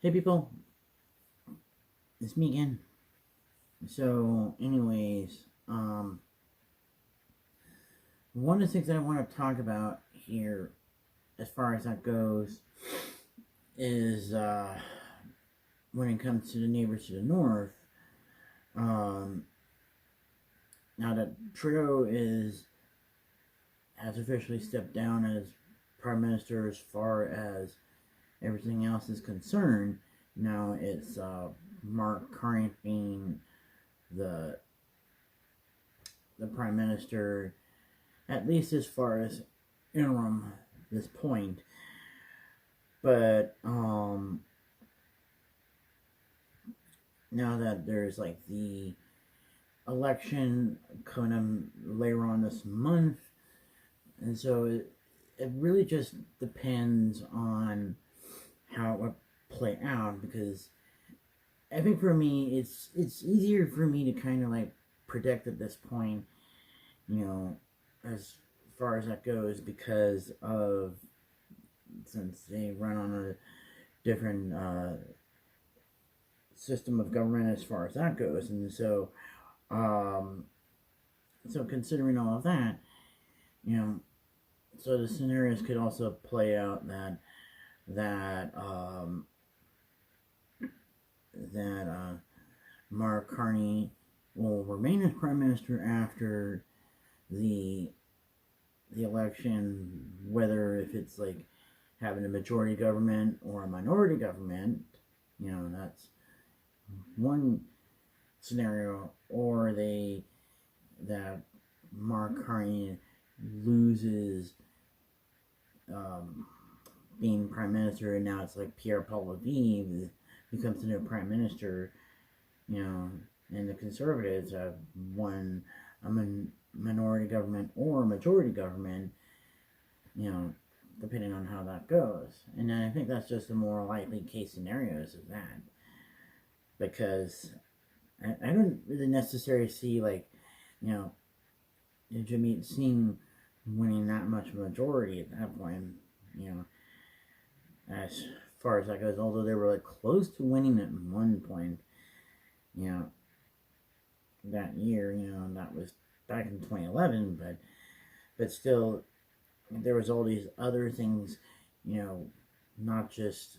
Hey people, it's me again. So, anyways, one of the things that I want to talk about here, as far as that goes, is when it comes to the neighbors to the north. Um, Now that Trudeau has officially stepped down as prime minister, as far as everything else is concerned, now it's Mark Carney being the the prime minister, at least as far as interim this point. But now that there's like the election coming up later on this month, and so it really just depends on how it would play out, because I think for me it's easier for me to kind of like predict at this point, you know, as far as that goes, because of, since they run on a different system of government as far as that goes, and um, so considering all of that, you know, so the scenarios could also play out that that Mark Carney will remain as prime minister after the the election, whether if it's like having a majority government or a minority government, that's one scenario, or that Mark Carney loses um, being prime minister, and now it's like Pierre Poilievre becomes the new prime minister, and the Conservatives have won a minority government or a majority government, you know, depending on how that goes. And then I think that's just the more likely case scenarios of that, because I don't really necessarily see, like, you know, Jimmy Singh winning that much of a majority at that point, you know, as far as that goes. Although they were like close to winning at one point, you know, that year, that was back in 2011, but still, there was all these other things, not just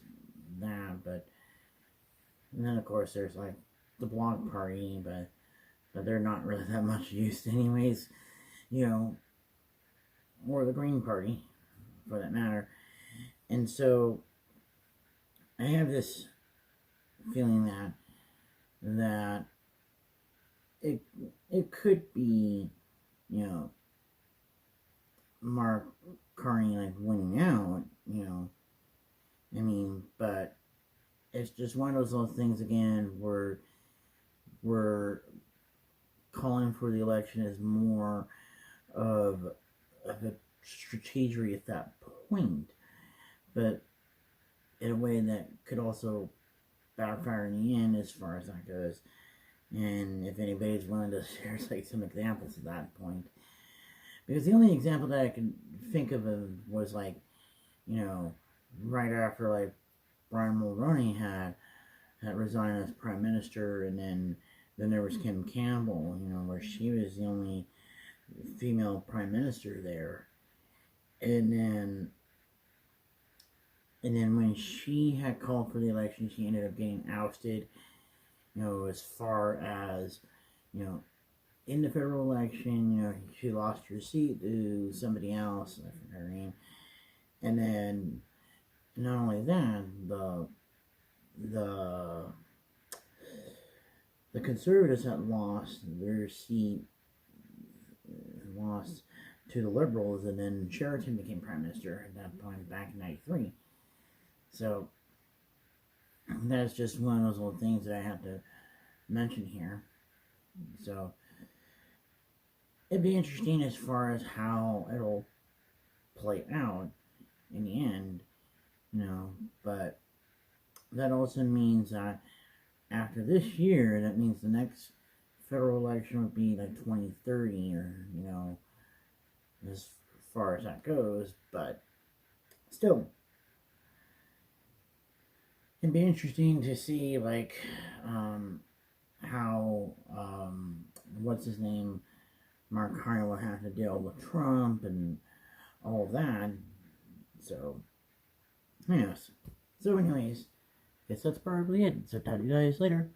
that, but and then of course there's like the Bloc Party, but they're not really that much used anyways, you know, or the Green Party, for that matter. And so I have this feeling that it it could be, Mark Carney like winning out, I mean, but it's just one of those little things again where we're calling for the election as more of a strategy at that point, but in a way that could also backfire in the end as far as that goes. And if anybody's willing to share like some examples at that point, because the only example that I can think of was like, right after like Brian Mulroney had resigned as prime minister, and then there was Kim Campbell, where she was the only female prime minister there, and then when she had called for the election, she ended up getting ousted. As far as, in the federal election, she lost her seat to somebody else, I forget her name. And then not only that, the the Conservatives had lost their seat, lost to the Liberals, and then Sheraton became prime minister at that point back in '93. So that's just one of those little things that I have to mention here. So it'd be interesting as far as how it'll play out in the end, but that also means that after this year, that means the next federal election would be like 2030, or, as far as that goes. But still, It'd be interesting to see like how what's his name, Mark Carney will have to deal with Trump and all of that. So yes. So anyways, guess that's probably it. So talk to you guys later.